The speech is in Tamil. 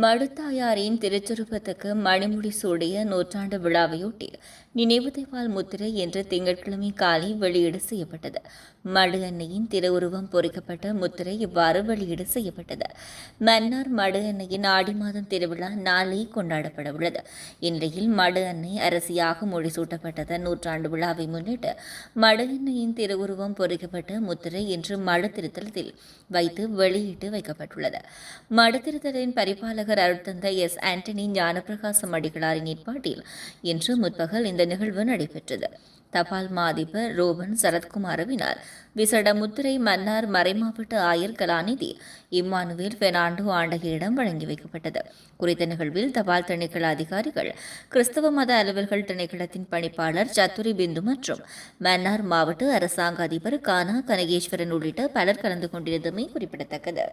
மடுத்தாயாரின் திருச்சுருப்பத்துக்கு மணிமுடி சூடிய நூற்றாண்டு விழாவையொட்டி நினைவு தேவால் முத்திரை என்ற திங்கட்கிழமை காலை வெளியீடு செய்யப்பட்டது. மடு அன்னையின் திருவுருவம் பொறிக்கப்பட்ட முத்திரை இவ்வாறு வெளியீடு செய்யப்பட்டது. மன்னார் மடு அன்னையின் ஆடி மாதம் திருவிழா நாளை கொண்டாடப்பட உள்ளது. இந்நிலையில் மடு அன்னை அரசியாக முடிசூட்டப்பட்டது நூற்றாண்டு விழாவை முன்னிட்டு மடு அன்னையின் திருவுருவம் பொறிக்கப்பட்ட முத்திரை இன்று மடு திருத்தலத்தில் வைத்து வெளியிட்டு வைக்கப்பட்டுள்ளது. மடு திருத்தலின் பரிபாலகர் அருட்தந்தை எஸ். ஆண்டனி ஞானப்பிரகாசம் அடிகளாரின் ஏற்பாட்டில் இன்று முற்பகல் இந்த நிகழ்வு நடைபெற்றது. தபால் மா அதிபர் ரோபன் சரத்குமாரவினால் விசேட முத்திரை மன்னார் மறைமாவட்ட ஆயர் கலாநிதி இம்மானுவேல் பெர்னாண்டோ ஆண்டகையிடம் வழங்கி வைக்கப்பட்டது. குறித்த நிகழ்வில் தபால் திணைக்கள அதிகாரிகள், கிறிஸ்தவ மத அலுவல்கள் திணைக்களத்தின் பணிப்பாளர் சத்துரி பிந்து மற்றும் மன்னார் மாவட்ட அரசாங்க அதிபர் கானா கனகேஸ்வரன் உள்ளிட்ட பலர் கலந்து கொண்டிருந்தமை குறிப்பிடத்தக்கது.